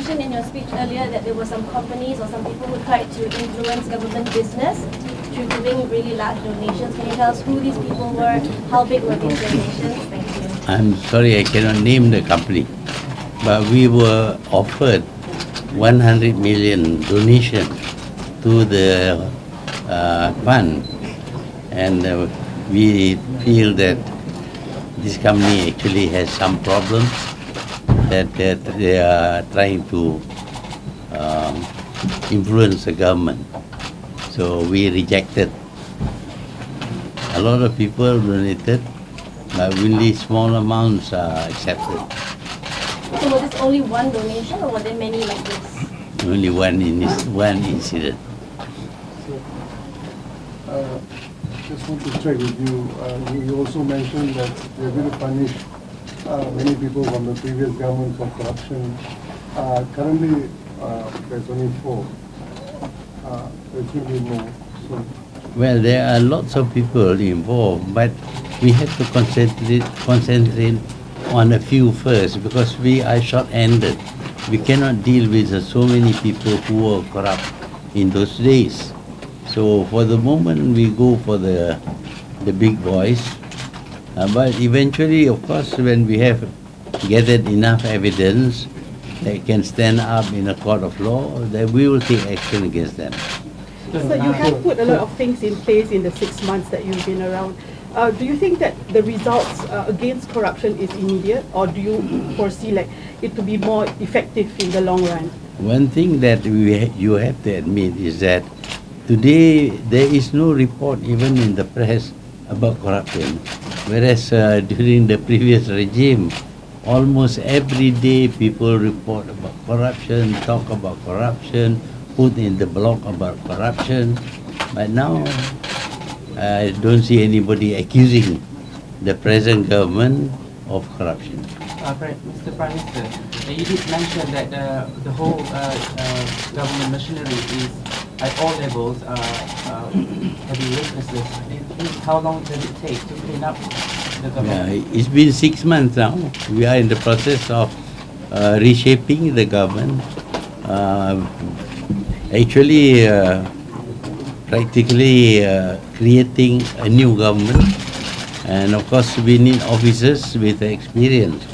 mentioned in your speech earlier that there were some companies or some people who tried to influence government business through giving really large donations. Can you tell us who these people were? How big were these donations? Thank you. I'm sorry, I cannot name the company, but we were offered 100 million donation to the fund, and we feel that this company actually has some problems that they are trying to influence the government. So we rejected. A lot of people donated, but only small amounts are accepted. So was this only one donation, or were there many like this? Only one incident. Just want to check with you. You also mentioned that you're going to punish many people from the previous government for corruption. Currently, there's only 4. There should be more. So, well, there are lots of people involved, but we have to concentrate on a few first, because we are short-handed. We cannot deal with so many people who were corrupt in those days. So for the moment, we go for the big boys. But eventually, of course, when we have gathered enough evidence that can stand up in a court of law, then we will take action against them. So you have put a lot of things in place in the 6 months that you've been around. Do you think that the results against corruption is immediate, or do you foresee like it to be more effective in the long run? One thing that you have to admit is that today there is no report even in the press about corruption, whereas during the previous regime, almost every day people report about corruption, talk about corruption, put in the blog about corruption. But now I don't see anybody accusing the present government of corruption. Mr. Prime Minister, you did mention that the whole government machinery is at all levels having weaknesses. How long does it take to clean up the government? It's been 6 months now. We are in the process of reshaping the government. Actually, practically creating a new government, and of course we need officers with experience.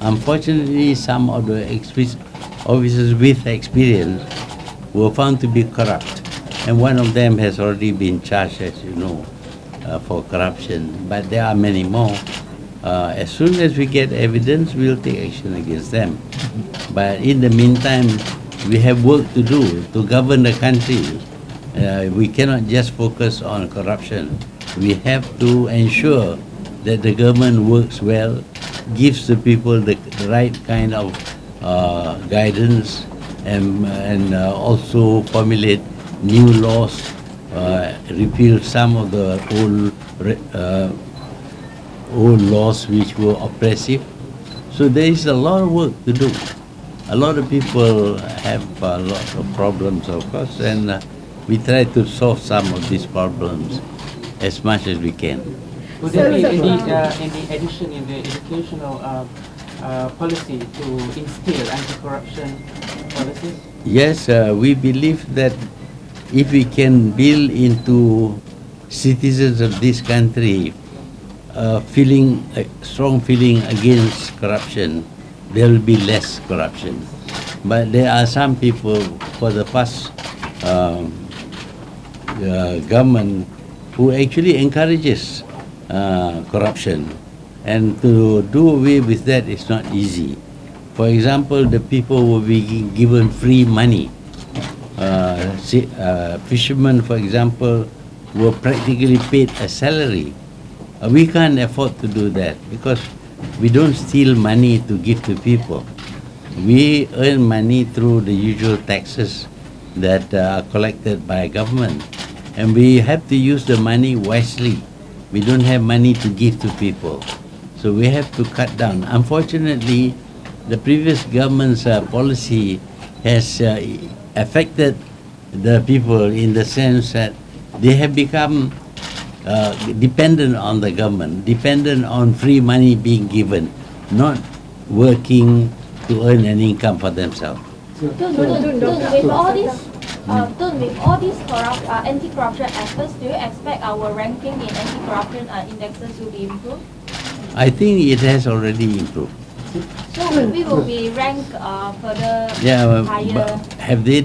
Unfortunately, some of the officers with experience were found to be corrupt, and one of them has already been charged, as you know, for corruption, but there are many more. As soon as we get evidence, we'll take action against them. But in the meantime, we have work to do to govern the country. We cannot just focus on corruption. We have to ensure that the government works well, gives the people the right kind of guidance, and also formulate new laws, repeal some of the old laws which were oppressive. So there is a lot of work to do. A lot of people have a lot of problems, of course, and we try to solve some of these problems as much as we can. Would there be any addition in the educational policy to instill anti-corruption policies? Yes, we believe that if we can build into citizens of this country a strong feeling against corruption, there will be less corruption. But there are some people for the past government who actually encourages corruption, and to do away with that is not easy. For example, the people will be given free money. Fishermen, for example, were practically paid a salary. We can't afford to do that because we don't steal money to give to people. We earn money through the usual taxes that are collected by government, and we have to use the money wisely. We don't have money to give to people, so we have to cut down. Unfortunately, the previous government's policy has affected the people in the sense that they have become dependent on the government, dependent on free money being given, not working to earn an income for themselves. With all these anti-corruption efforts, do you expect our ranking in anti-corruption indexes will be improved? I think it has already improved. So we will be ranked further higher. But have they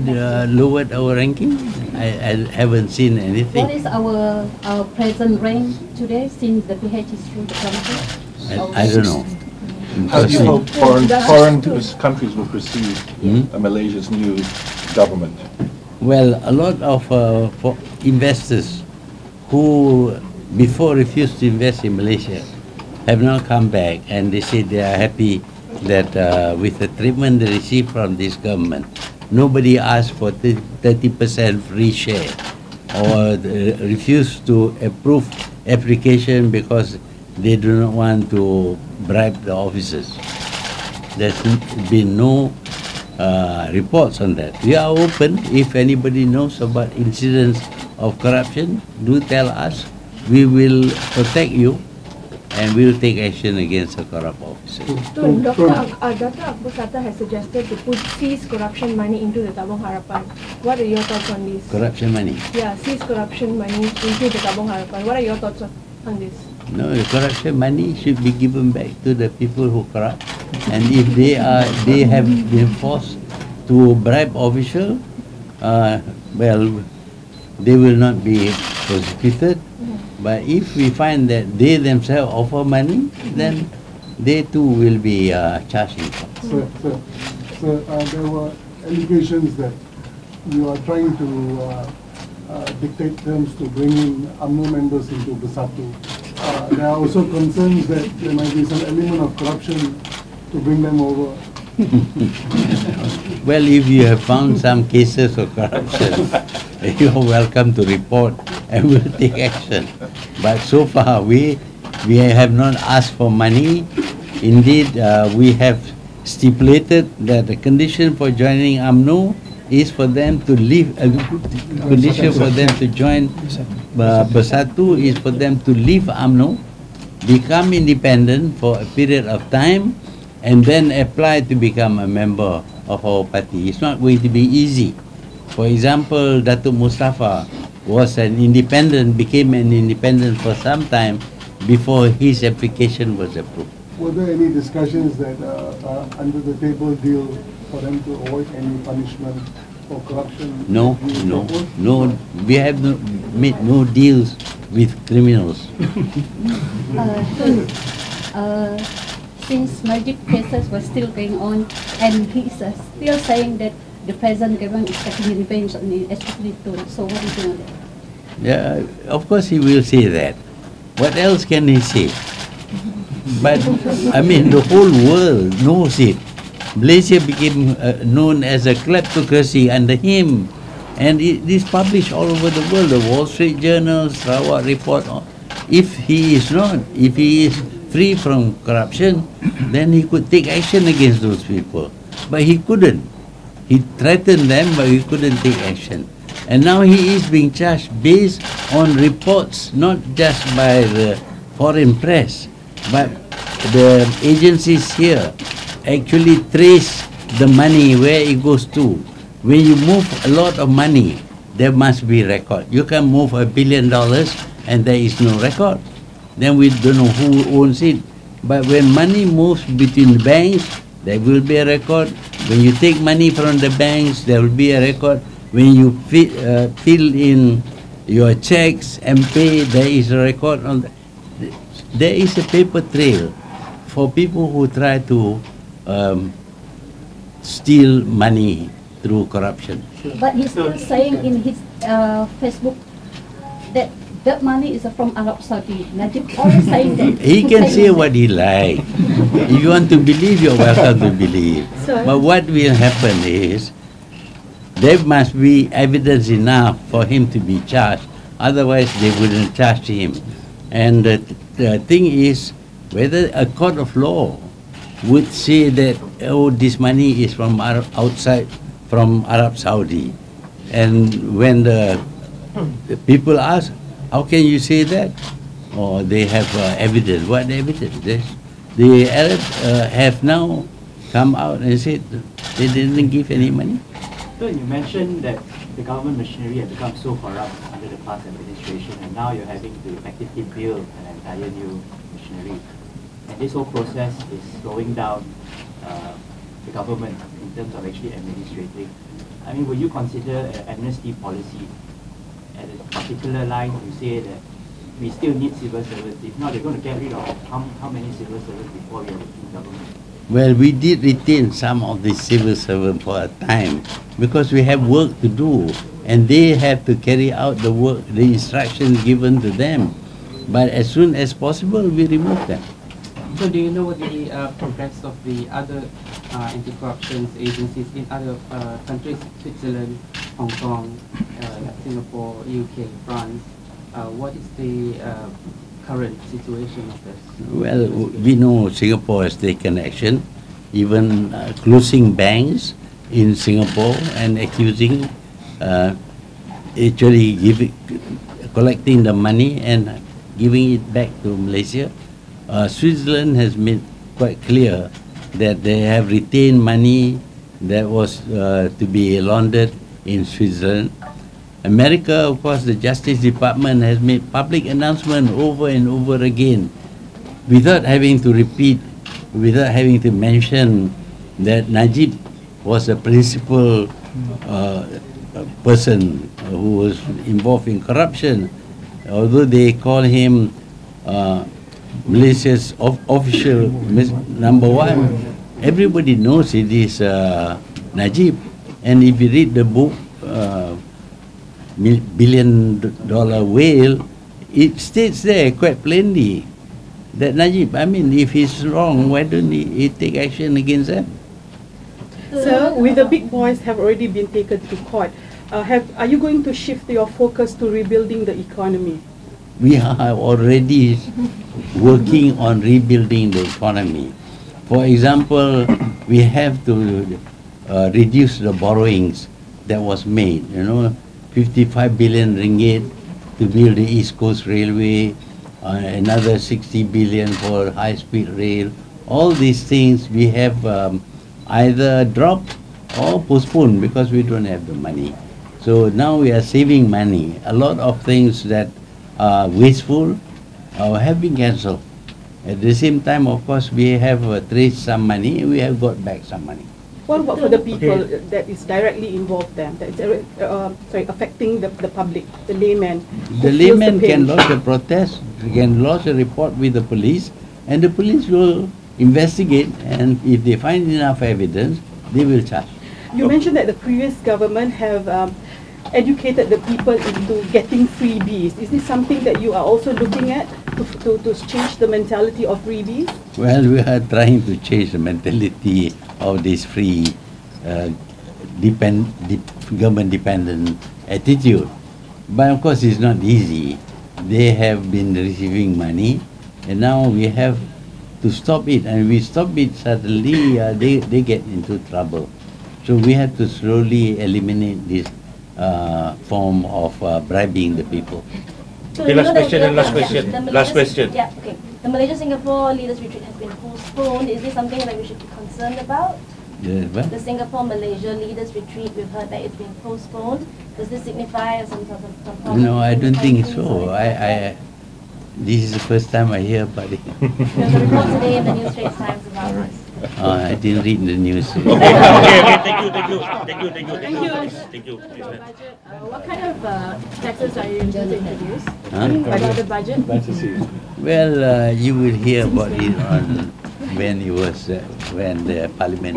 lowered our ranking? I haven't seen anything. What is our present rank today since the PH is through the country? I don't know. How do you hope foreign countries will perceive Malaysia's new government? Well, a lot of investors who before refused to invest in Malaysia have now come back, and they say they are happy that with the treatment they receive from this government, nobody asked for 30% free share or refused to approve application because they do not want to bribe the officers. There's been no reports on that. We are open. If anybody knows about incidents of corruption, do tell us. We will protect you and we will take action against the corrupt officers. Dr. Akbar Sata has suggested to seize corruption money into the Tabung Harapan. What are your thoughts on this? Corruption money? Yeah, seize corruption money into the Tabung Harapan. What are your thoughts on this? No, the corruption money should be given back to the people who corrupt. And if they have been forced to bribe officials, well, they will not be prosecuted. But if we find that they themselves offer money, then they too will be charged. Sir, there were allegations that you are trying to dictate terms to bring in UMNO members into Bersatu. There are also concerns that there might be some element of corruption to bring them over. Well, if you have found some cases of corruption, you are welcome to report and we'll take action. But so far, we have not asked for money. Indeed, we have stipulated that the condition for joining UMNO is for them to leave. Condition for them to join Bersatu is for them to leave UMNO, become independent for a period of time, and then apply to become a member of our party. It's not going to be easy. For example, Datuk Mustafa was an independent, became an independent for some time before his application was approved. Were there any discussions that under the table deal for them to avoid any punishment for corruption? No. We have made no deals with criminals. Since multiple cases were still going on, and he's still saying that the present government is taking revenge on the especially Tun. So what do you think of that? Yeah, of course he will say that. What else can he say? But I mean, the whole world knows it. Malaysia became known as a kleptocracy under him, and it is published all over the world. The Wall Street Journal, Sarawak Report. If he is free from corruption, then he could take action against those people. But he couldn't. He threatened them, but he couldn't take action. And now he is being charged based on reports, not just by the foreign press, but the agencies here actually trace the money, where it goes to. When you move a lot of money, there must be record. You can move $1 billion and there is no record. Then we don't know who owns it. But when money moves between banks, there will be a record. When you take money from the banks, there will be a record. When you fill in your checks and pay, there is a record on there is a paper trail for people who try to steal money through corruption. But he's still saying in his Facebook that that money is from Arab Saudi. Najib always saying that. He can say what he likes. If you want to believe, you're welcome to believe. But what will happen is, there must be evidence enough for him to be charged. Otherwise, they wouldn't charge him. And the thing is, whether a court of law would say that, oh, this money is from outside, from Arab Saudi. And when the people ask, how can you say that? Or they have evidence. What evidence? The Arabs have now come out and said, They didn't give any money. So you mentioned that the government machinery had become so corrupt under the past administration, and now you're having to effectively build an entire new machinery. And this whole process is slowing down the government in terms of actually administrating. I mean, would you consider an amnesty policy at a particular line to say that we still need civil servants? If not, they're going to get rid of how many civil servants before we have a new government? Well, we did retain some of the civil servants for a time because we have work to do and they have to carry out the work, the instructions given to them. But as soon as possible, we remove them. So do you know the progress of the other anti-corruption agencies in other countries, Switzerland, Hong Kong, Singapore, UK, France? What is the current situation of this? Well, we know Singapore has taken action, even closing banks in Singapore and accusing, actually collecting the money and giving it back to Malaysia. Switzerland has made quite clear that they have retained money that was to be laundered in Switzerland. America, of course, the Justice Department has made public announcement over and over again without having to repeat, without having to mention that Najib was a principal person who was involved in corruption. Although they call him Malaysia's official number one, everybody knows it is Najib. And if you read the book, billion-dollar whale, it states there quite plainly that Najib, I mean, if he's wrong, why don't he take action against them? Sir, with the big boys have already been taken to court, are you going to shift your focus to rebuilding the economy? We are already working on rebuilding the economy. For example, we have to reduce the borrowings that was made, 55 billion ringgit to build the East Coast Railway, another 60 billion for high-speed rail. All these things we have either dropped or postponed because we don't have the money. So now we are saving money. A lot of things that are wasteful have been cancelled. At the same time, of course, we have traced some money, we have got back some money. What about for the people that is directly involved then, that is affecting the public, the layman? The layman can lodge a protest, can lodge a report with the police, and the police will investigate, and if they find enough evidence, they will charge. You mentioned that the previous government have educated the people into getting freebies. Is this something that you are also looking at to change the mentality of freebies? Well, we are trying to change the mentality of this free, government-dependent attitude. But of course, it's not easy. They have been receiving money, and now we have to stop it. And we stop it, suddenly they get into trouble. So we have to slowly eliminate this form of bribing the people. So Okay, last question and last question. Last question. Yeah, okay. The Malaysia-Singapore Leaders Retreat has been postponed. Is this something that we should be concerned about? The Singapore-Malaysia Leaders Retreat, we've heard that it's been postponed. Does this signify some sort of problem? No, I don't think so. This is the first time I hear about it. There's a report today in the New Straits Times about this. I didn't read the news. Okay, thank you. What kind of taxes are you going to introduce? About the budget? Well, you will hear about it on when the parliament.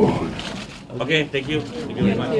Okay, thank you very much.